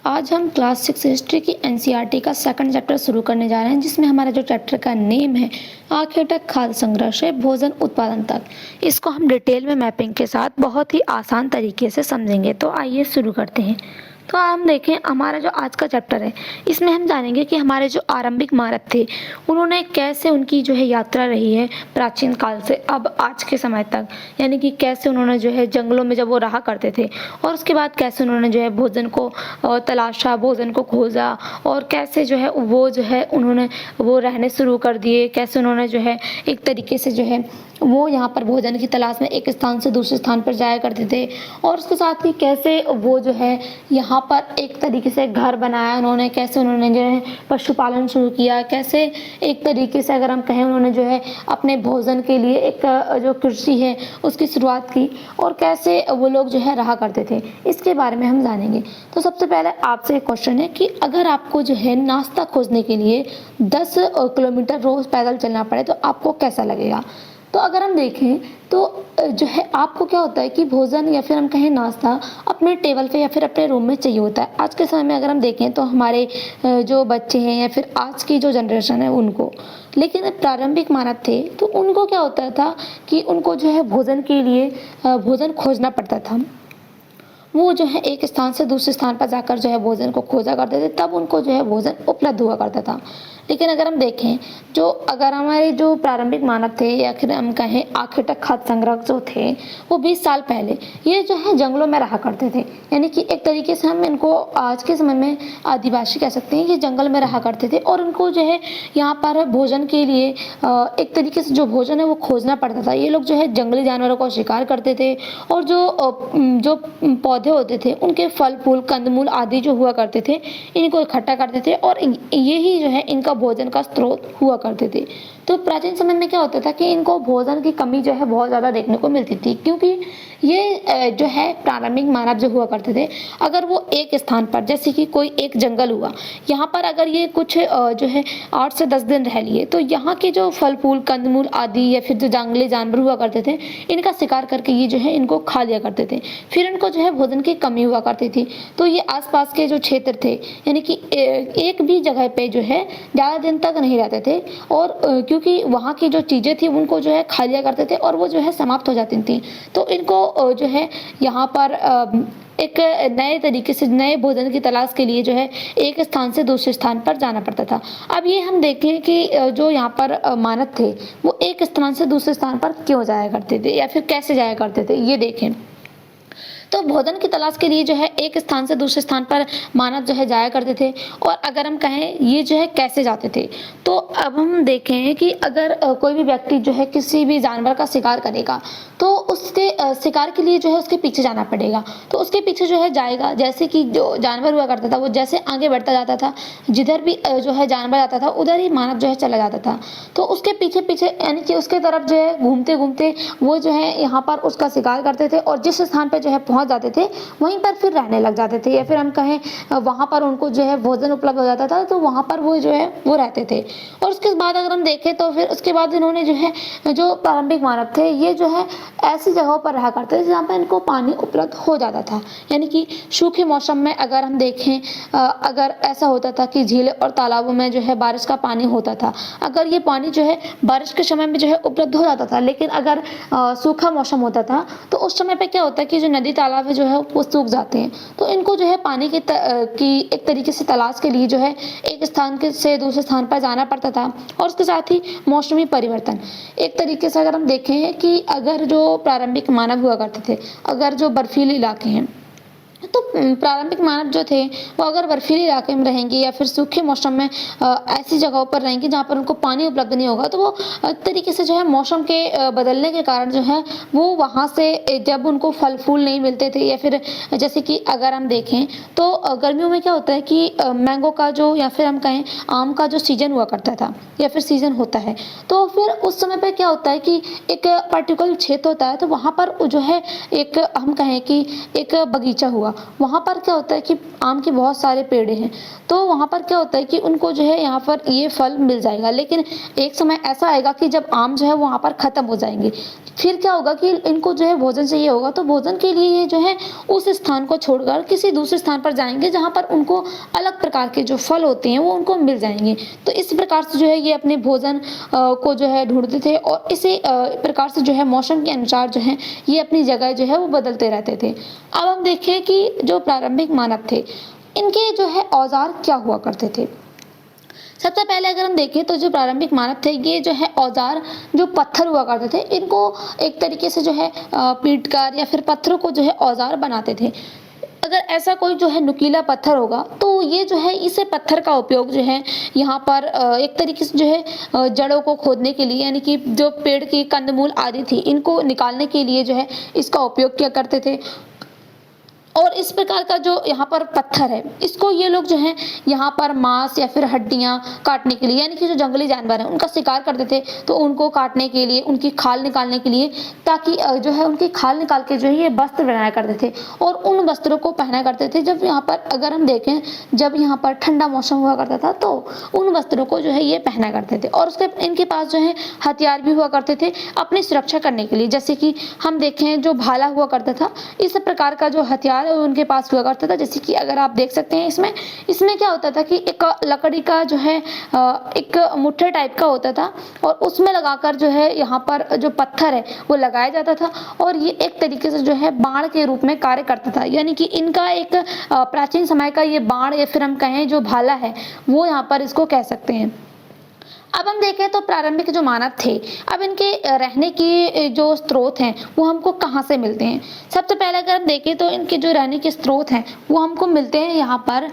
आज हम class 6 history की एनसीईआरटी का सेकंड चैप्टर शुरू करने जा रहे हैं, जिसमें हमारा जो चैप्टर का नेम है आखेटक खाद्य संग्रह से भोजन उत्पादन तक। इसको हम डिटेल में मैपिंग के साथ बहुत ही आसान तरीके से समझेंगे। तो आइए शुरू करते हैं। तो हम देखें हमारा जो आज का चैप्टर है, इसमें हम जानेंगे कि हमारे जो आरंभिक मानव थे उन्होंने कैसे उनकी जो है यात्रा रही है प्राचीन काल से अब आज के समय तक, यानी कि कैसे उन्होंने जो है जंगलों में जब वो रहा करते थे और उसके बाद कैसे उन्होंने जो है भोजन को तलाशा, भोजन को खोजा और कैसे जो है उन्होंने वो रहने शुरू कर दिए, कैसे उन्होंने जो है एक तरीके से जो है वो यहाँ पर भोजन की तलाश में एक स्थान से दूसरे स्थान पर जाया करते थे और उसके साथ ही कैसे वो जो है यहाँ पर एक तरीके से घर बनाया उन्होंने, कैसे उन्होंने जो है पशुपालन शुरू किया, कैसे एक तरीके से अगर हम कहें उन्होंने जो है अपने भोजन के लिए एक जो कृषि है उसकी शुरुआत की और कैसे वो लोग जो है रहा करते थे, इसके बारे में हम जानेंगे। तो सबसे पहले आपसे एक क्वेश्चन है कि अगर आपको जो है नाश्ता खोजने के लिए 10 किलोमीटर रोज पैदल चलना पड़े तो आपको कैसा लगेगा। तो अगर हम देखें तो जो है आपको क्या होता है कि भोजन या फिर हम कहें नाश्ता अपने टेबल पे या फिर अपने रूम में चाहिए होता है। आज के समय में अगर हम देखें तो हमारे जो बच्चे हैं या फिर आज की जो जनरेशन है उनको, लेकिन प्रारंभिक मानव थे तो उनको क्या होता था कि उनको जो है भोजन के लिए भोजन खोजना पड़ता था। वो जो है एक स्थान से दूसरे स्थान पर जाकर जो है भोजन को खोजा करते थे, तब उनको जो है भोजन उपलब्ध हुआ करता था। लेकिन अगर हम देखें जो अगर हमारे जो प्रारंभिक मानव थे या फिर हम कहें आखेटक खाद्य संग्रह जो थे वो 20 साल पहले ये जो है जंगलों में रहा करते थे, यानी कि एक तरीके से हम इनको आज के समय में आदिवासी कह सकते हैं। ये जंगल में रहा करते थे और उनको जो है यहाँ पर भोजन के लिए एक तरीके से जो भोजन है वो खोजना पड़ता था। ये लोग जो है जंगली जानवरों को शिकार करते थे और जो पौधे होते थे उनके फल फूल कंदमूल आदि जो हुआ करते थे इनको इकट्ठा करते थे और यही जो है इनका भोजन का स्रोत हुआ करते थे। तो प्राचीन समय में क्या होता था कि इनको भोजन की कमी जो है बहुत ज़्यादा देखने को मिलती थी, क्योंकि ये जो है प्रारंभिक मानव जो हुआ करते थे अगर वो एक स्थान पर जैसे कि कोई एक जंगल हुआ, यहाँ पर अगर ये कुछ जो है 8 से 10 दिन रह लिए तो यहाँ के जो फल फूल कंदमूल आदि या फिर जो जंगली जानवर हुआ करते थे इनका शिकार करके ये जो है इनको खा लिया करते थे, फिर इनको जो है भोजन की कमी हुआ करती थी। तो ये आसपास के जो क्षेत्र थे यानी कि एक भी जगह पे जो है ज़्यादा दिन तक नहीं रहते थे और क्योंकि वहाँ की जो चीज़ें थी उनको जो है खा लिया करते थे और वो जो है समाप्त हो जाती थी। तो इनको जो है यहाँ पर एक नए तरीके से नए भोजन की तलाश के लिए जो है एक स्थान से दूसरे स्थान पर जाना पड़ता था। अब ये हम देखें कि जो यहाँ पर मानव थे वो एक स्थान से दूसरे स्थान पर क्यों जाया करते थे या फिर कैसे जाया करते थे, ये देखें। तो भोजन की तलाश के लिए जो है एक स्थान से दूसरे स्थान पर मानव जो है जाया करते थे और अगर हम कहें ये जो है कैसे जाते थे, तो अब हम देखें कि अगर कोई भी व्यक्ति जो है किसी भी जानवर का शिकार करेगा तो उसके शिकार के लिए जो है उसके पीछे जाना पड़ेगा। तो उसके पीछे जो है जाएगा, जैसे कि जो जानवर हुआ करता था वो जैसे आगे बढ़ता जाता था, जिधर भी जो है जानवर जाता था उधर ही मानव जो है चला जाता था। तो उसके पीछे पीछे यानी कि उसके तरफ जो है घूमते घूमते वो जो है यहाँ पर उसका शिकार करते थे और जिस स्थान पर जो है पहुँच जाते थे वहीं पर फिर रहने लग जाते थे या फिर हम कहें वहाँ पर उनको जो है भोजन उपलब्ध हो जाता था तो वहाँ पर वो जो है वो रहते थे। और उसके बाद अगर हम देखें तो फिर उसके बाद इन्होंने जो है जो प्रारंभिक मानव थे ये जो है ऐसी जगहों पर रहा करते थे जहाँ पर इनको पानी उपलब्ध हो जाता था, यानी कि सूखे मौसम में अगर हम देखें अगर ऐसा होता था कि झीलें और तालाबों में जो है बारिश का पानी होता था, अगर ये पानी जो है बारिश के समय में जो है उपलब्ध हो जाता था, लेकिन अगर सूखा मौसम होता था तो उस समय पे क्या होता है कि जो नदी तालाब जो है वो सूख जाते हैं। तो इनको जो है पानी की एक तरीके से तलाश के लिए जो है एक स्थान से दूसरे स्थान पर जाना पड़ता था और उसके साथ ही मौसमी परिवर्तन एक तरीके से अगर हम देखें कि अगर जो प्रारंभिक मानव हुआ करते थे अगर जो बर्फीले इलाके हैं तो प्रारंभिक मानव जो थे वो अगर बर्फीले इलाके में रहेंगे या फिर सूखे मौसम में ऐसी जगहों पर रहेंगे जहाँ पर उनको पानी उपलब्ध नहीं होगा तो वो तरीके से जो है मौसम के बदलने के कारण जो है वो वहाँ से जब उनको फल फूल नहीं मिलते थे या फिर जैसे कि अगर हम देखें तो गर्मियों में क्या होता है कि मैंगो का जो या फिर हम कहें आम का जो सीजन हुआ करता था या फिर सीजन होता है तो फिर उस समय पर क्या होता है कि एक पर्टिकुलर क्षेत्र होता है तो वहाँ पर जो है एक हम कहें कि एक बगीचा हुआ होगा, वहाँ पर क्या होता है कि आम के बहुत सारे पेड़ हैं, तो वहाँ पर क्या होता है कि उनको जो है यहाँ पर ये फल मिल जाएगा। लेकिन एक समय ऐसा आएगा कि जब आम जो है वहाँ पर ख़त्म हो जाएंगे, फिर क्या होगा कि इनको जो है भोजन चाहिए होगा, तो भोजन के लिए ये जो है उस स्थान को छोड़कर किसी दूसरे स्थान पर जाएंगे जहाँ पर उनको अलग प्रकार के जो फल होते हैं वो उनको मिल जाएंगे। तो इस प्रकार से जो है ये अपने भोजन को जो है ढूंढते थे, और इसी प्रकार से जो है मौसम के अनुसार जो है ये अपनी जगह जो है वो बदलते रहते थे। अब हम देखें कि जो प्रारंभिक मानव थे, इनके जो है औजार क्या हुआ करते थे। सबसे पहले अगर हम देखें तो जो प्रारंभिक मानव थे, ये जो है औजार जो पत्थर हुआ करते थे, इनको एक तरीके से जो है पीट कर या फिर पत्थरों को जो है औजार बनाते थे। अगर ऐसा कोई जो है नुकीला पत्थर होगा तो ये जो है इसे पत्थर का उपयोग जो है यहाँ पर एक तरीके से जो है जड़ों को खोदने के लिए, यानी कि जो पेड़ की कंदमूल आदि थी इनको निकालने के लिए जो है इसका उपयोग किया करते थे। और इस प्रकार का जो यहाँ पर पत्थर है, इसको ये लोग जो है यहाँ पर मांस या फिर हड्डियाँ काटने के लिए, यानी कि जो जंगली जानवर हैं उनका शिकार करते थे, तो उनको काटने के लिए, उनकी खाल निकालने के लिए, ताकि जो है उनकी खाल निकाल के जो है ये वस्त्र बनाया करते थे और उन वस्त्रों को पहना करते थे। जब यहाँ पर अगर हम देखें, जब यहाँ पर ठंडा मौसम हुआ करता था तो उन वस्त्रों को जो है ये पहना करते थे। और उसके इनके पास जो है हथियार भी हुआ करते थे अपनी सुरक्षा करने के लिए, जैसे कि हम देखें जो भाला हुआ करता था, इस प्रकार का जो हथियार उनके पास हुआ करता था। जैसे कि अगर आप देख सकते हैं इसमें क्या होता था कि एक लकड़ी का जो है एक मुट्ठे टाइप का होता था, और उसमें लगाकर जो है यहाँ पर जो पत्थर है वो लगाया जाता था, और ये एक तरीके से जो है बाण के रूप में कार्य करता था। यानी कि इनका एक प्राचीन समय का ये बाण, या फिर हम कहें जो भाला है, वो यहाँ पर इसको कह सकते हैं। अब हम देखें तो प्रारंभिक जो मानव थे, अब इनके रहने की जो स्रोत हैं वो हमको कहाँ से मिलते हैं। सबसे पहले अगर हम देखें तो इनके जो रहने के स्रोत हैं वो हमको मिलते हैं यहाँ पर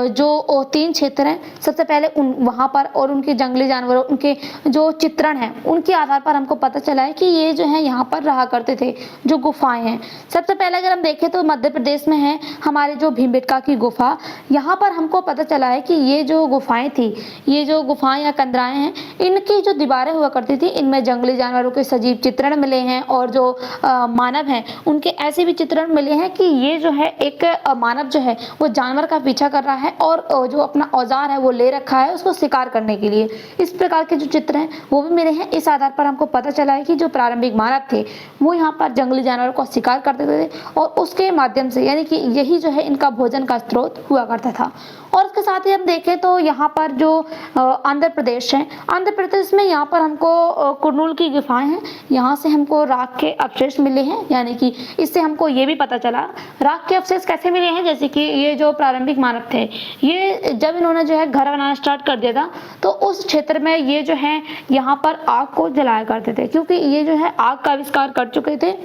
जो 3 क्षेत्र हैं। सबसे पहले वहाँ पर, और उनके जंगली जानवरों, उनके जो चित्रण हैं उनके आधार पर हमको पता चला है कि ये जो है यहाँ पर रहा करते थे, जो गुफाएं हैं। सबसे पहले अगर हम देखें तो मध्य प्रदेश में है हमारे जो भीमबेटका की गुफा, यहाँ पर हमको पता चला है कि ये जो गुफाएं थी, ये जो गुफाएं या कंदराएं हैं, इनकी जो दीवारें हुआ करती थी इनमें जंगली जानवरों के सजीव चित्रण मिले हैं, और जो मानव हैं उनके ऐसे भी चित्रण मिले हैं कि ये जो है एक मानव जो है वो जानवर का पीछा कर रहा है और जो अपना औजार है वो ले रखा है उसको शिकार करने के लिए। इस प्रकार के जो चित्र हैं वो भी मिले हैं। इस आधार पर हमको पता चला है कि जो प्रारंभिक मानव थे वो यहाँ पर जंगली जानवरों को शिकार करते थे, और उसके माध्यम से, यानी कि यही जो है इनका भोजन का स्रोत हुआ करता था। और उसके साथ ही हम देखें तो यहाँ पर जो आंध्र प्रदेश है, आंध्र प्रदेश में यहाँ पर हमको कुरनूल की गुफाएं हैं, यहाँ से हमको राख के अवशेष मिले हैं। यानी कि इससे हमको ये भी पता चला राख के अवशेष कैसे मिले हैं। जैसे कि ये जो प्रारंभिक मानव थे, ये जब इन्होंने जो है घर बनाना स्टार्ट कर दिया था तो उस क्षेत्र में ये जो है यहाँ पर आग को जलाया करते थे, क्योंकि ये जो है आग का आविष्कार कर चुके थे।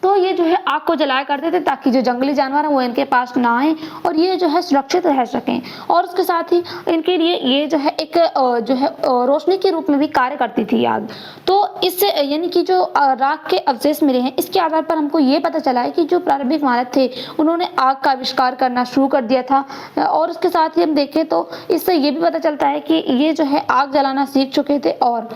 तो ये जो है आग को जलाया करते थे ताकि जो जंगली जानवर हैं वो इनके पास ना आए और ये जो है सुरक्षित रह सकें। और उसके साथ ही इनके लिए ये जो है एक जो है रोशनी के रूप में भी कार्य करती थी आग। तो इससे यानी कि जो राख के अवशेष मिले हैं इसके आधार पर हमको ये पता चला है कि जो प्रारंभिक मानव थे उन्होंने आग का आविष्कार करना शुरू कर दिया था। और उसके साथ ही हम देखें तो इससे ये भी पता चलता है कि ये जो है आग जलाना सीख चुके थे, और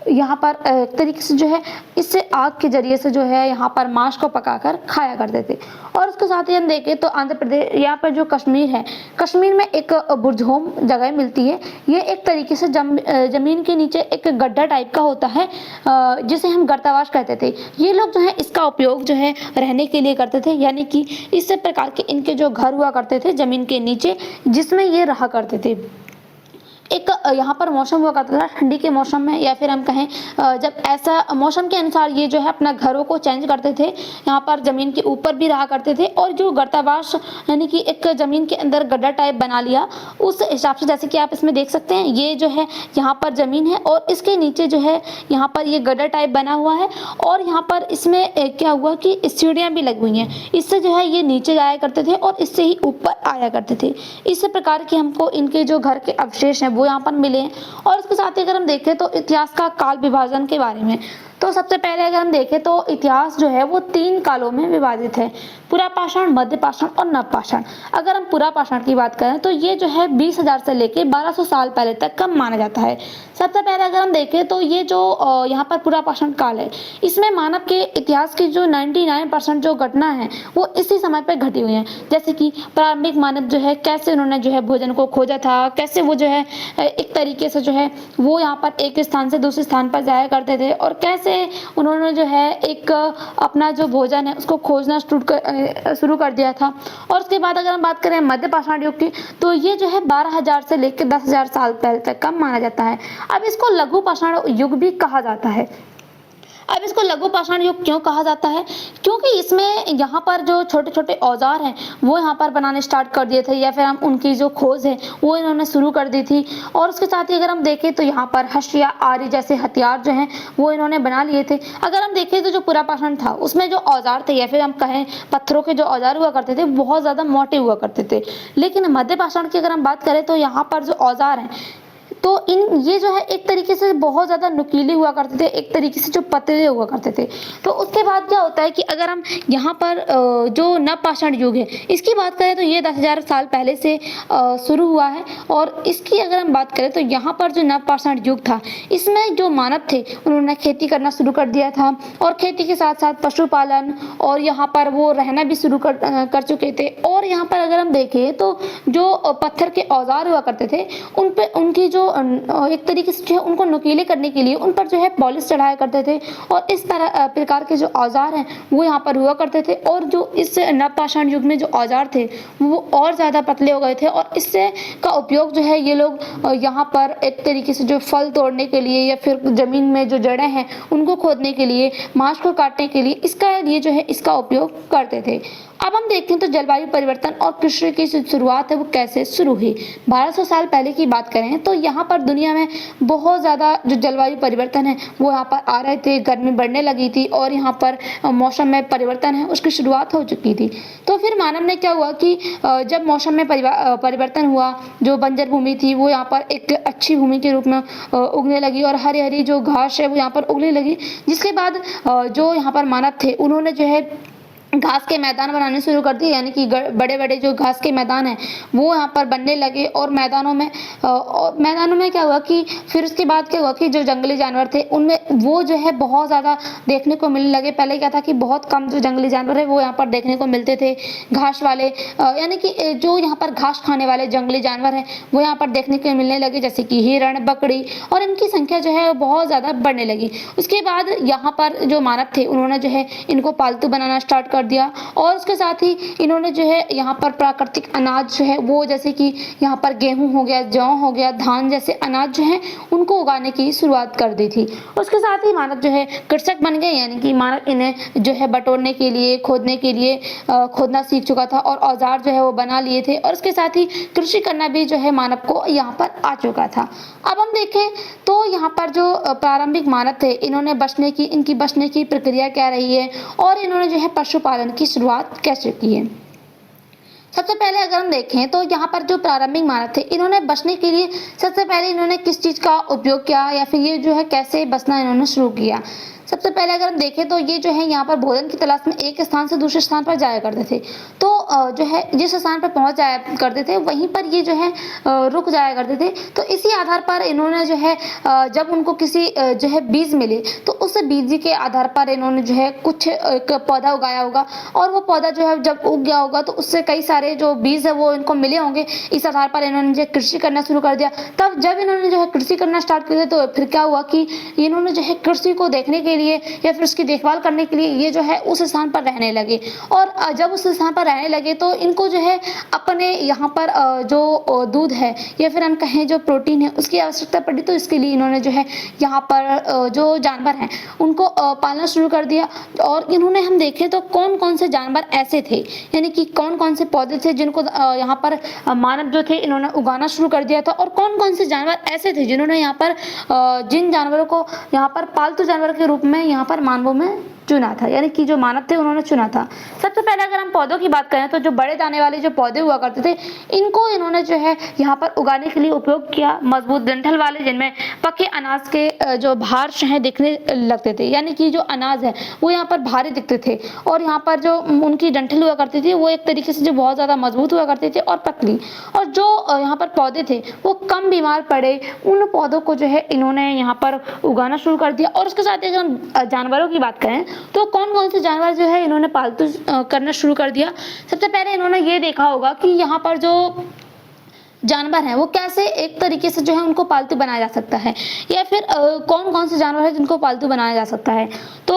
यहाँ पर एक तरीके से जो है इससे आग के जरिए से जो है यहाँ पर मांस को पकाकर खाया करते थे। और उसके साथ ही हम देखें तो आंध्र प्रदेश, यहाँ पर जो कश्मीर है, कश्मीर में एक बुरझोम जगह मिलती है। ये एक तरीके से जमीन के नीचे एक गड्ढा टाइप का होता है जिसे हम गर्तावास कहते थे। ये लोग जो है इसका उपयोग जो है रहने के लिए करते थे, यानी कि इस प्रकार के इनके जो घर हुआ करते थे जमीन के नीचे, जिसमें ये रहा करते थे। एक यहाँ पर मौसम हुआ करता था ठंडी के मौसम में, या फिर हम कहें जब ऐसा मौसम के अनुसार ये जो है अपना घरों को चेंज करते थे। यहाँ पर जमीन के ऊपर भी रहा करते थे, और जो गर्तावास यानी कि एक जमीन के अंदर गड्ढा टाइप बना लिया उस हिसाब से, जैसे कि आप इसमें देख सकते हैं ये जो है यहाँ पर जमीन है और इसके नीचे जो है यहाँ पर ये गड्ढा टाइप बना हुआ है, और यहाँ पर इसमें क्या हुआ कि सीढ़ियाँ भी लगी हुई हैं। इससे जो है ये नीचे जाया करते थे और इससे ही ऊपर आया करते थे। इस प्रकार के हमको इनके जो घर के अवशेष हैं वो यहाँ पर मिले हैं। और उसके साथ ही अगर हम देखें तो इतिहास का काल विभाजन के बारे में, तो सबसे पहले अगर हम देखें तो इतिहास जो है वो 3 कालों में विभाजित है, पुरापाषाण, मध्यपाषाण और नवपाषाण। अगर हम पुरापाषाण की बात करें तो ये जो है 20,000 से लेके 1200 साल पहले तक का माना जाता है। सबसे पहले अगर हम देखें तो ये जो यहाँ पर पुरापाषाण काल है, इसमें मानव के इतिहास की जो 99% जो घटना है वो इसी समय पर घटी हुई है। जैसे कि प्रारंभिक मानव जो है कैसे उन्होंने जो है भोजन को खोजा था, कैसे वो जो है एक तरीके से जो है वो यहाँ पर एक स्थान से दूसरे स्थान पर जाया करते थे, और कैसे उन्होंने जो है एक अपना जो भोजन है उसको खोजना शुरू कर दिया था। और उसके बाद अगर हम बात करें मध्य पाषाण युग की, तो ये जो है 12,000 से लेकर 10,000 साल पहले तक का माना जाता है। अब इसको लघु पाषाण युग भी कहा जाता है। अब इसको लघु पाषाण युग क्यों कहा जाता है? क्योंकि इसमें यहाँ पर जो छोटे छोटे औजार हैं वो यहाँ पर बनाने स्टार्ट कर दिए थे, या फिर हम उनकी जो खोज है वो इन्होंने शुरू कर दी थी। और उसके साथ ही अगर हम देखें तो यहाँ पर हष्ट या आरी जैसे हथियार जो हैं वो इन्होंने बना लिए थे। अगर हम देखें तो जो पुरापाषाण था उसमें जो औजार थे, या फिर हम कहें पत्थरों के जो औजार हुआ करते थे, बहुत ज़्यादा मोटे हुआ करते थे। लेकिन मध्य पाषाण की अगर हम बात करें तो यहाँ पर जो औजार हैं तो ये जो है एक तरीके से बहुत ज़्यादा नुकीले हुआ करते थे, एक तरीके से जो पतले हुआ करते थे। तो उसके बाद क्या होता है कि अगर हम यहाँ पर जो नवपाषाण युग है इसकी बात करें तो ये 10,000 साल पहले से शुरू हुआ है। और इसकी अगर हम बात करें तो यहाँ पर जो नवपाषाण युग था इसमें जो मानव थे उन्होंने खेती करना शुरू कर दिया था, और खेती के साथ साथ पशुपालन और यहाँ पर वो रहना भी शुरू कर चुके थे। और यहाँ पर अगर हम देखें तो जो पत्थर के औजार हुआ करते थे उन पे उनकी जो एक तरीके से जो है उनको नुकीले करने के लिए उन पर जो है पॉलिश चढ़ाया करते थे, और इस तरह प्रकार के जो औजार हैं वो यहाँ पर हुआ करते थे। और जो इस नवपाषाण युग में जो औजार थे वो और ज़्यादा पतले हो गए थे, और इससे का उपयोग जो है ये लोग यहाँ पर एक तरीके से जो फल तोड़ने के लिए या फिर ज़मीन में जो जड़ें हैं उनको खोदने के लिए, मांस को काटने के लिए इसका लिए जो है इसका उपयोग करते थे। अब हम देखते हैं तो जलवायु परिवर्तन और कृषि की शुरुआत है वो कैसे शुरू हुई। 1200 साल पहले की बात करें तो यहाँ पर दुनिया में बहुत ज़्यादा जो जलवायु परिवर्तन है वो यहाँ पर आ रहे थे, गर्मी बढ़ने लगी थी और यहाँ पर मौसम में परिवर्तन है उसकी शुरुआत हो चुकी थी। तो फिर मानव ने क्या हुआ कि जब मौसम में परिवर्तन हुआ, जो बंजर भूमि थी वो यहाँ पर एक अच्छी भूमि के रूप में उगने लगी, और हरी हरी जो घास है वो यहाँ पर उगने लगी। जिसके बाद जो यहाँ पर मानव थे उन्होंने जो है घास के मैदान बनाने शुरू कर दिए, यानी कि बड़े बड़े जो घास के मैदान हैं वो यहाँ पर बनने लगे। और मैदानों में क्या हुआ कि फिर उसके बाद क्या हुआ कि जो जंगली जानवर थे उनमें वो जो है बहुत ज़्यादा देखने को मिलने लगे। पहले क्या था कि बहुत कम जो जंगली जानवर है वो यहाँ पर देखने को मिलते थे, घास वाले यानी कि जो यहाँ पर घास खाने वाले जंगली जानवर हैं वो यहाँ पर देखने को मिलने लगे, जैसे कि हिरण, बकरी, और इनकी संख्या जो है बहुत ज़्यादा बढ़ने लगी। उसके बाद यहाँ पर जो मानव थे उन्होंने जो है इनको पालतू बनाना स्टार्ट कर दिया, और उसके साथ ही इन्होंने जो है यहाँ पर प्राकृतिक अनाज जो है वो जैसे कि यहाँ पर गेहूं हो गया, जौ हो गया, धान जैसे अनाज जो है उनको उगाने की शुरुआत कर दी थी। उसके साथ ही मानव जो है कृषक बन गए, यानी कि मानव इन्हें जो है बटोरने के लिए, खोदने के लिए खोदना सीख चुका था और औजार जो है वो बना लिए थे, और उसके साथ ही कृषि करना भी जो है मानव को यहाँ पर आ चुका था। अब हम देखें तो यहाँ पर जो प्रारंभिक मानव थे इन्होंने इनकी बचने की प्रक्रिया क्या रही है, और इन्होंने जो है पशुपालन की शुरुआत कैसे की है। सबसे पहले अगर हम देखें तो यहाँ पर जो प्रारंभिक मानव थे इन्होंने बचने के लिए सबसे पहले इन्होंने किस चीज़ का उपयोग किया, या फिर ये जो है कैसे बचना इन्होंने शुरू किया। सबसे पहले अगर हम देखें तो ये जो है यहाँ पर भोजन की तलाश में एक स्थान से दूसरे स्थान पर जाया करते थे। तो जो है जिस स्थान पर पहुँच जाया करते थे वहीं पर ये जो है रुक जाया करते थे। तो इसी आधार पर इन्होंने जो है जब उनको किसी जो है बीज मिले तो उस बीज के आधार पर इन्होंने जो है कुछ एक पौधा उगाया होगा, और वो पौधा जो है जब उग गया होगा तो उससे कई सारे जो बीज है वो इनको मिले होंगे। इस आधार पर इन्होंने जो कृषि करना शुरू कर दिया। तब जब इन्होंने जो है कृषि करना स्टार्ट कर दिया तो फिर क्या हुआ कि इन्होंने जो है कृषि को देखने के लिए या फिर उसकी देखभाल करने के लिए ये जो है उस स्थान पर रहने लगे, और जब उस स्थान पर रहने लगे तो इनको जो है अपने यहाँ पर जो दूध है या फिर हम कहें जो प्रोटीन है उसकी आवश्यकता पड़ी। तो इसके लिए इन्होंने जो है यहाँ पर जो जानवर हैं उनको पालना शुरू कर दिया। और इन्होंने हम देखें तो कौन कौन से जानवर ऐसे थे, यानी कि कौन कौन से पौधे थे जिनको यहाँ पर मानव जो थे इन्होंने उगाना शुरू कर दिया था, और कौन कौन से जानवर ऐसे थे जिन्होंने यहाँ पर जिन जानवरों को यहाँ पर पालतू जानवर के रूप में यहाँ पर मानवों में चुना था, यानी कि जो मानव थे उन्होंने चुना था। सबसे पहले अगर हम पौधों की बात करें तो जो बड़े दाने वाले जो पौधे हुआ करते थे, इनको इन्होंने जो है यहाँ पर उगाने के लिए उपयोग किया। मजबूत डंठल वाले जिनमें पके अनाज के जो भार हैं दिखने लगते थे, यानी कि जो अनाज है वो यहाँ पर भारी दिखते थे, और यहाँ पर जो उनकी डंठल हुआ करती थी वो एक तरीके से जो बहुत ज़्यादा मजबूत हुआ करते थे और पतली, और जो यहाँ पर पौधे थे वो कम बीमार पड़े, उन पौधों को जो है इन्होंने यहाँ पर उगाना शुरू कर दिया। और उसके साथ ही अगर हम जानवरों की बात करें तो कौन कौन से जानवर जो है इन्होंने पालतू करना शुरू कर दिया। सबसे पहले इन्होंने ये देखा होगा कि यहाँ पर जो जानवर हैं वो कैसे एक तरीके से जो है उनको पालतू बनाया जा सकता है, या फिर कौन कौन से जानवर है जिनको पालतू बनाया जा सकता है। तो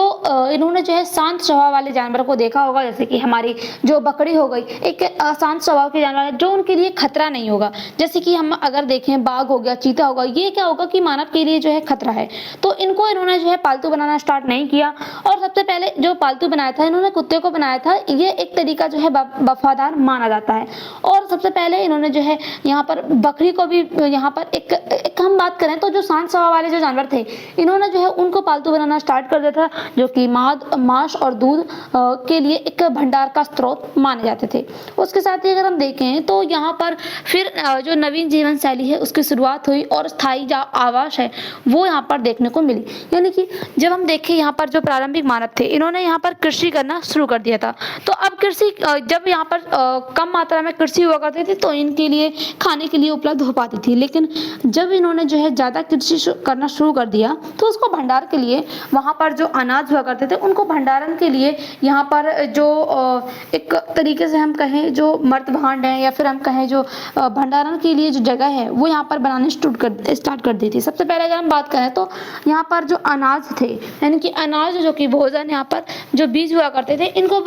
इन्होंने जो है शांत स्वभाव वाले जानवर को देखा होगा, जैसे कि हमारी जो बकरी हो गई, एक शांत स्वभाव के जानवर है जो उनके लिए खतरा नहीं होगा। जैसे कि हम अगर देखें बाघ हो गया, चीता होगा, ये क्या होगा कि मानव के लिए जो है खतरा है, तो इनको इन्होंने जो है पालतू बनाना स्टार्ट नहीं किया। और सबसे पहले जो पालतू बनाया था इन्होंने कुत्ते को बनाया था, ये एक तरीका जो है वफादार माना जाता है। और सबसे पहले इन्होंने जो है यहाँ पर बकरी को भी यहाँ पर एक हम बात करें तो जो शांत स्वभाव वाले जो जानवर थे इन्होंने जो है उनको पालतू बनाना स्टार्ट कर दिया था, जो कि मांस और दूध के लिए एक भंडार का स्रोत माने जाते थे। उसके साथ ही अगर हम देखें तो यहाँ पर फिर जो नवीन जीवन शैली है उसकी शुरुआत हुई, और स्थायी जो आवास है वो यहाँ पर देखने को मिली। यानी कि जब हम देखें यहाँ पर जो प्रारंभिक मानव थे इन्होंने यहाँ पर कृषि करना शुरू कर दिया था। तो अब कृषि जब यहाँ पर कम मात्रा में कृषि हुआ करती थी तो इनके लिए खाने के लिए उपलब्ध हो पाती थी, लेकिन जब इन्होंने जो है ज़्यादा कृषि करना शुरू कर दिया तो उसको भंडार के लिए वहाँ पर जो अनाज हुआ करते थे उनको भंडारण के लिए यहाँ पर जो एक तरीके से हम कहें जो मर्द भांड है, या फिर हम कहें जो भंडारण के लिए जो जगह है वो यहाँ पर बनाने स्टार्ट कर दी थी। सबसे पहले अगर हम बात करें तो यहाँ पर जो अनाज थे, यानी कि अनाज जो कि भोजन, यहाँ पर जो बीज हुआ करते थे इनको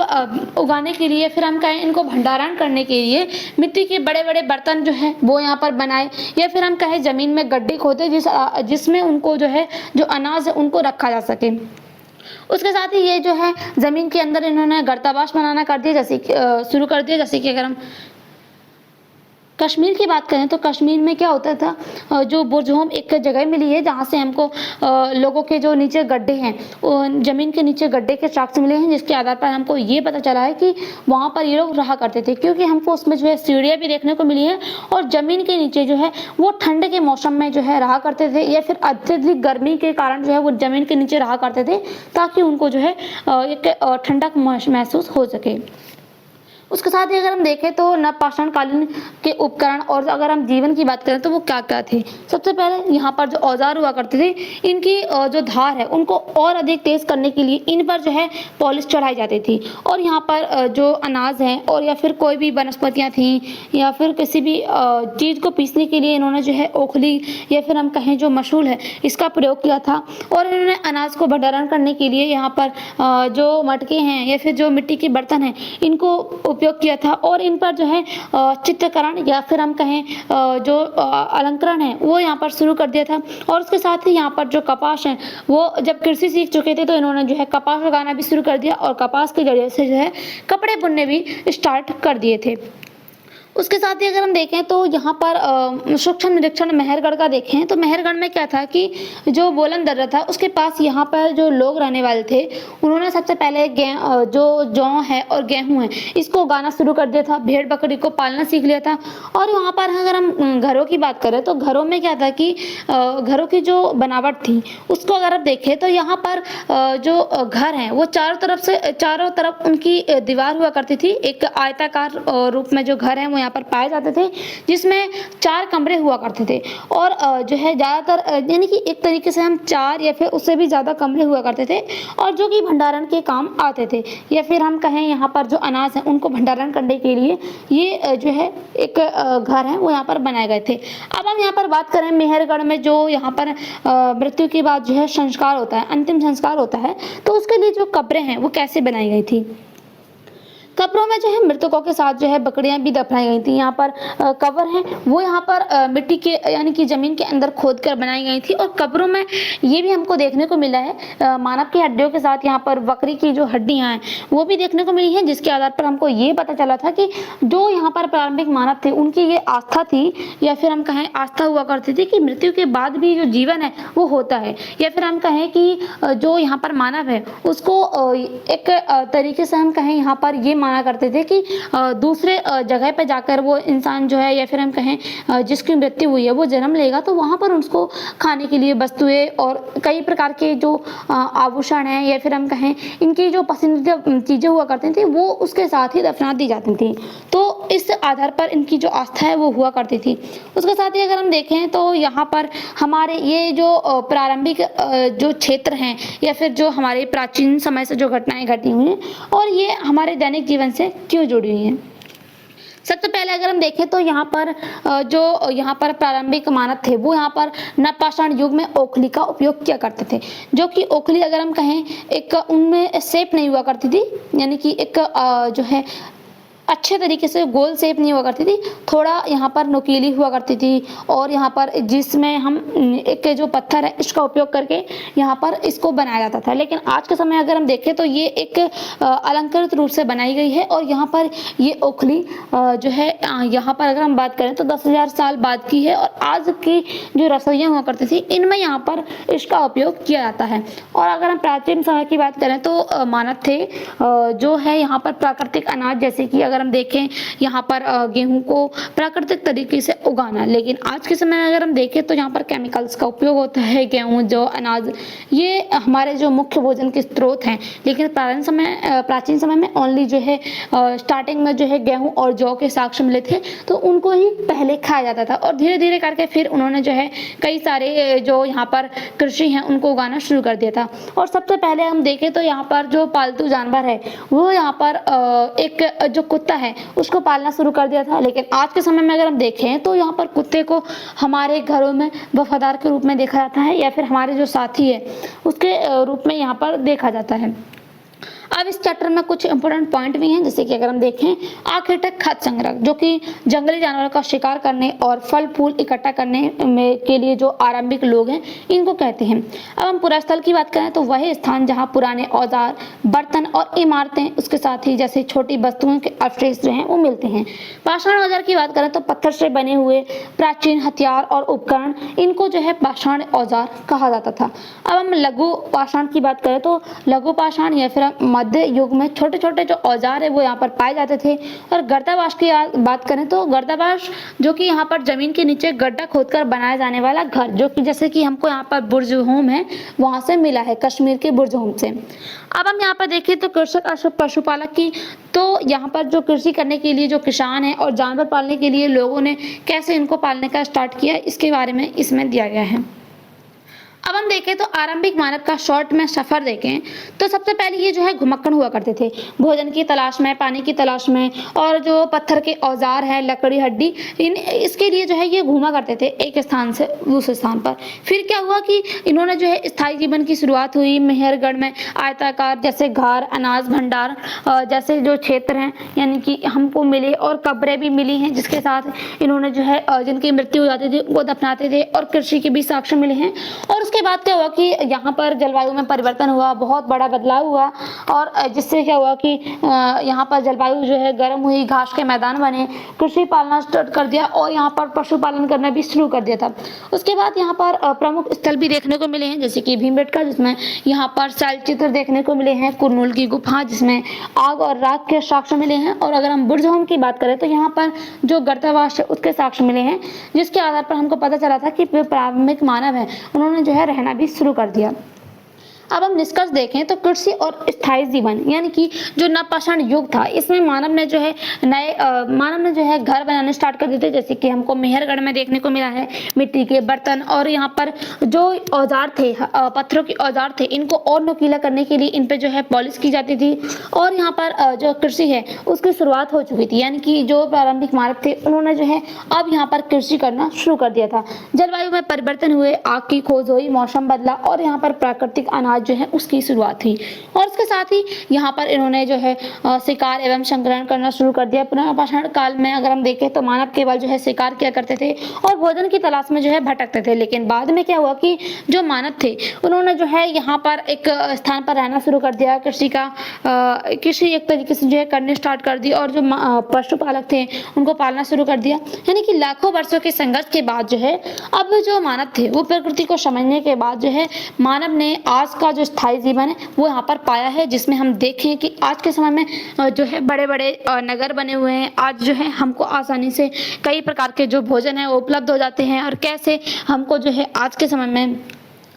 उगाने के लिए, फिर हम कहें इनको भंडारण करने के लिए मिट्टी के बड़े बड़े बर्तन जो है वो यहाँ पर बनाए, या फिर हम कहें जमीन में गड्ढे खोदे जिसमें उनको जो है जो अनाज है उनको रखा जा सके। उसके साथ ही ये जो है जमीन के अंदर इन्होंने गर्तावास बनाना कर दिया, जैसे शुरू कर दिया। जैसे कि अगर हम कश्मीर की बात करें तो कश्मीर में क्या होता था, जो बुर्जहोम एक जगह मिली है जहाँ से हमको लोगों के जो नीचे गड्ढे हैं, जमीन के नीचे गड्ढे के साक्ष्य मिले हैं, जिसके आधार पर हमको ये पता चला है कि वहाँ पर ये लोग रहा करते थे, क्योंकि हमको उसमें जो है सीढ़ियाँ भी देखने को मिली है, और जमीन के नीचे जो है वो ठंड के मौसम में जो है रहा करते थे, या फिर अत्यधिक गर्मी के कारण जो है वो जमीन के नीचे रहा करते थे ताकि उनको जो है एक ठंडक महसूस हो सके। उसके साथ ही अगर हम देखें तो नवपाषाण कालीन के उपकरण, और अगर हम जीवन की बात करें तो वो क्या क्या थे। सबसे पहले यहाँ पर जो औजार हुआ करते थे इनकी जो धार है उनको और अधिक तेज करने के लिए इन पर जो है पॉलिश चढ़ाई जाती थी, और यहाँ पर जो अनाज है और या फिर कोई भी वनस्पतियाँ थी या फिर किसी भी चीज़ को पीसने के लिए इन्होंने जो है ओखली या फिर हम कहें जो मशूल है इसका प्रयोग किया था। और इन्होंने अनाज को भंडारण करने के लिए यहाँ पर जो मटके हैं या फिर जो मिट्टी के बर्तन हैं इनको उपयोग किया था, और इन पर जो है चित्रकरण या फिर हम कहें जो अलंकरण है वो यहाँ पर शुरू कर दिया था। और उसके साथ ही यहाँ पर जो कपास है वो जब कृषि सीख चुके थे तो इन्होंने जो है कपास उगाना भी शुरू कर दिया, और कपास के जरिए से जो है कपड़े बुनने भी स्टार्ट कर दिए थे। उसके साथ ही अगर हम देखें तो यहाँ पर सूक्ष्म निरीक्षण मेहरगढ़ का देखें तो मेहरगढ़ में क्या था कि जो बोलन दर्रा था उसके पास यहाँ पर जो लोग रहने वाले थे उन्होंने सबसे पहले जो जौ है और गेहूं है इसको उगाना शुरू कर दिया था, भेड़ बकरी को पालना सीख लिया था। और वहाँ पर अगर हम घरों की बात करें तो घरों में क्या था कि घरों की जो बनावट थी उसको अगर आप देखें तो यहाँ पर जो घर हैं वो चारों तरफ उनकी दीवार हुआ करती थी, एक आयताकार रूप में जो घर है यहाँ पर पाए जाते थे, जिसमें 4 कमरे हुआ करते थे। और जो है ज़्यादातर यानी कि एक तरीके से हम 4 या फिर उससे भी ज़्यादा कमरे हुआ करते थे, और जो कि भंडारण के काम आते थे, या फिर हम कहें यहाँ पर जो अनाज है उनको भंडारण करने के लिए ये जो है एक घर है वो यहाँ पर बनाए गए थे। अब हम यहाँ पर बात करें मेहरगढ़ में जो यहाँ पर मृत्यु के बाद जो है संस्कार होता है, अंतिम संस्कार होता है, तो उसके लिए जो कब्रें हैं वो कैसे बनाई गई थी। कब्रों में जो है मृतकों के साथ जो है बकरियां भी दफनाई गई थी। यहाँ पर कब्र है वो यहाँ पर मिट्टी के यानी कि जमीन के अंदर खोद कर बनाई गई थी। और कब्रों में ये भी हमको देखने को मिला है मानव की हड्डियों के साथ यहाँ पर बकरी की जो हड्डियां हैं वो भी देखने को मिली है, जिसके आधार पर हमको ये पता चला था कि जो यहाँ पर प्रारंभिक मानव थे उनकी ये आस्था थी, या फिर हम कहें आस्था हुआ करती थी कि मृत्यु के बाद भी जो जीवन है वो होता है, या फिर हम कहें कि जो यहाँ पर मानव है उसको एक तरीके से हम कहें यहाँ पर ये माना करते थे कि दूसरे जगह पे जाकर वो इंसान जो है, या फिर हम कहें जिसकी मृत्यु हुई है वो जन्म लेगा तो वहाँ पर उसको खाने के लिए वस्तुएं और कई प्रकार के जो आभूषण है, या फिर हम कहें इनकी जो पसंदीदा चीजें हुआ करती थी वो उसके साथ ही दफना दी जाती थी। तो इस आधार पर इनकी जो आस्था है वो हुआ करती थी। उसके साथ ही अगर हम देखें तो यहाँ पर हमारे ये जो प्रारंभिक जो क्षेत्र हैं या फिर जो हमारे प्राचीन समय से जो घटनाएं घटी हुई हैं और ये हमारे दैनिक जीवन से क्यों जुड़ी हुई हैं। सबसे पहले अगर हम देखें तो यहाँ पर जो यहाँ पर प्रारंभिक मानव थे वो यहाँ पर नवपाषाण युग में ओखली का उपयोग किया करते थे, जो कि ओखली अगर हम कहें एक उनमें शेप नहीं हुआ करती थी, यानी कि एक जो है अच्छे तरीके से गोल शेप नहीं हुआ करती थी, थोड़ा यहाँ पर नुकीली हुआ करती थी। और यहाँ पर जिसमें हम एक जो पत्थर है इसका उपयोग करके यहाँ पर इसको बनाया जाता था। लेकिन आज के समय अगर हम देखें तो ये एक अलंकृत रूप से बनाई गई है। और यहाँ पर ये ओखली जो है यहाँ पर अगर हम बात करें तो 10,000 साल बाद की है। और आज की जो रसोइयाँ हुआ करती थी इनमें यहाँ पर इसका उपयोग किया जाता है। और अगर हम प्राचीन समय की बात करें तो मानव थे जो है यहाँ पर प्राकृतिक अनाज, जैसे कि अगर हम देखें यहाँ पर गेहूं को प्राकृतिक तरीके से उगाना। लेकिन आज के समय में अगर हम देखें तो यहाँ पर केमिकल्स का उपयोग होता है। गेहूं जो अनाज ये हमारे जो मुख्य भोजन के स्रोत हैं, लेकिन प्राचीन समय में ओनली जो है स्टार्टिंग में जो है गेहूं और जौ के साक्ष्य मिले थे तो उनको ही पहले खाया जाता था। और धीरे धीरे करके फिर उन्होंने जो है कई सारे जो यहाँ पर कृषि हैं उनको उगाना शुरू कर दिया था। और सबसे पहले हम देखें तो यहाँ पर जो पालतू जानवर है वो यहाँ पर एक जो कुत्ता है उसको पालना शुरू कर दिया था। लेकिन आज के समय में अगर हम देखें तो यहाँ पर कुत्ते को हमारे घरों में वफादार के रूप में देखा जाता है, या फिर हमारे जो साथी है उसके रूप में यहाँ पर देखा जाता है। अब इस चैप्टर में कुछ इंपॉर्टेंट पॉइंट भी हैं, जैसे कि अगर हम देखें आखिर तक खाद्य संग्रह, जो कि जंगली जानवरों का शिकार करने और फल फूल इकट्ठा करने में के लिए जो आरंभिक लोग हैं इनको कहते हैं। अब हम पुरास्थल की बात करें तो वह स्थान जहां पुराने औजार, बर्तन और इमारतें, उसके साथ ही जैसे छोटी वस्तुओं के अवशेष जो हैं वो मिलते हैं। पाषाण औजार की बात करें तो पत्थर से बने हुए प्राचीन हथियार और उपकरण, इनको जो है पाषाण औजार कहा जाता था। अब हम लघु पाषाण की बात करें तो लघु पाषाण या फिर मध्य युग में छोटे छोटे जो औजार है वो यहाँ पर पाए जाते थे। और गर्दाबाश की बात करें तो गर्दाबाश जो कि यहाँ पर जमीन के नीचे गड्ढा खोदकर बनाया जाने वाला घर, जो कि जैसे कि हमको यहाँ पर बुर्ज होम है वहां से मिला है, कश्मीर के बुर्ज होम से। अब हम यहाँ पर देखें तो कृषक और पशुपालक की, तो यहाँ पर जो कृषि करने के लिए जो किसान है और जानवर पालने के लिए लोगों ने कैसे इनको पालने का स्टार्ट किया इसके बारे में इसमें दिया गया है। अब हम देखें तो आरंभिक मानव का शॉर्ट में सफर देखें तो सबसे पहले ये जो है घुमक्कड़ हुआ करते थे, भोजन की तलाश में, पानी की तलाश में, और जो पत्थर के औजार है, लकड़ी, हड्डी, इसके लिए जो है ये घूमा करते थे एक स्थान से दूसरे स्थान पर। फिर क्या हुआ कि इन्होंने जो है स्थायी जीवन की शुरुआत हुई मेहरगढ़ में। आयताकार जैसे घर, अनाज भंडार जैसे जो क्षेत्र हैं यानी कि हमको मिले, और कब्रें भी मिली हैं जिसके साथ इन्होंने जो है जिनकी मृत्यु हो जाती थी वो दफनाते थे, और कृषि के भी साक्ष्य मिले हैं। और उसके बाद क्या हुआ कि यहाँ पर जलवायु में परिवर्तन हुआ, बहुत बड़ा बदलाव हुआ, और जिससे क्या हुआ कि यहाँ पर जलवायु जो है गर्म हुई, घास के मैदान बने, कृषि पालना स्टार्ट कर दिया और यहाँ पर पशुपालन करना भी शुरू कर दिया था। उसके बाद यहाँ पर प्रमुख स्थल भी देखने को मिले हैं, जैसे कि भीमबेटका जिसमें यहाँ पर शैलचित्र देखने को मिले हैं, कुरनूल की गुफा जिसमें आग और राख के साक्ष्य मिले हैं, और अगर हम बुर्ज होम की बात करें तो यहाँ पर जो गर्दाबाश है उसके साक्ष्य मिले हैं, जिसके आधार पर हमको पता चला था कि प्रारंभिक मानव है उन्होंने जो है रहना भी शुरू कर दिया। अब हम निष्कर्ष देखें तो कृषि और स्थायी जीवन यानी कि जो नवपाषाण युग था इसमें मानव ने जो है घर बनाने स्टार्ट कर दिए थे, जैसे कि हमको मेहरगढ़ में देखने को मिला है मिट्टी के बर्तन, और यहाँ पर जो औजार थे पत्थरों के औजार थे इनको और नुकीला करने के लिए इन पे जो है पॉलिश की जाती थी। और यहाँ पर जो कृषि है उसकी शुरुआत हो चुकी थी, यानी कि जो प्रारंभिक मानव थे उन्होंने जो है अब यहाँ पर कृषि करना शुरू कर दिया था। जलवायु में परिवर्तन हुए, आग की खोज हुई, मौसम बदला, और यहाँ पर प्राकृतिक अनाज साथ जो है उसकी शुरुआत हुई। और इसके साथ ही यहाँ पर इन्होंने जो है शिकार एवं संग्रहण करना शुरू कर दिया। पुनर्पाषाण काल में अगर हम देखें तो मानव केवल जो है शिकार किया करते थे और भोजन की तलाश में जो है भटकते थे। लेकिन बाद में क्या हुआ कि जो मानव थे उन्होंने जो है यहाँ पर एक स्थान पर रहना शुरू कर दिया, कृषि एक तरीके से जो है करने स्टार्ट कर दी और जो पशुपालक थे उनको पालना शुरू कर दिया। यानी कि लाखों वर्षों के संघर्ष के बाद जो है अब जो मानव थे वो प्रकृति को समझने के बाद जो है मानव ने आज का जो स्थायी जीवन है वो यहाँ पर पाया है, जिसमें हम देखें कि आज के समय में जो है बड़े बड़े नगर बने हुए हैं। आज जो है हमको आसानी से कई प्रकार के जो भोजन है वो उपलब्ध हो जाते हैं और कैसे हमको जो है आज के समय में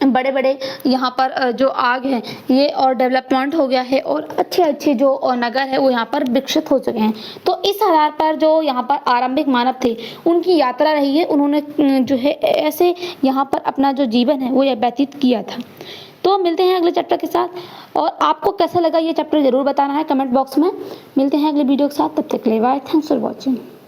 बड़े बड़े यहाँ पर जो आग है ये और डेवलपमेंट हो गया है और अच्छे अच्छे जो नगर है वो यहाँ पर विकसित हो चुके हैं। तो इस आधार पर जो यहाँ पर आरंभिक मानव थे उनकी यात्रा रही है, उन्होंने जो है ऐसे यहाँ पर अपना जो जीवन है वो व्यतीत किया था। तो मिलते हैं अगले चैप्टर के साथ और आपको कैसा लगा ये चैप्टर ज़रूर बताना है कमेंट बॉक्स में। मिलते हैं अगले वीडियो के साथ, तब तक के लिए बाय, थैंक्स फॉर वॉचिंग।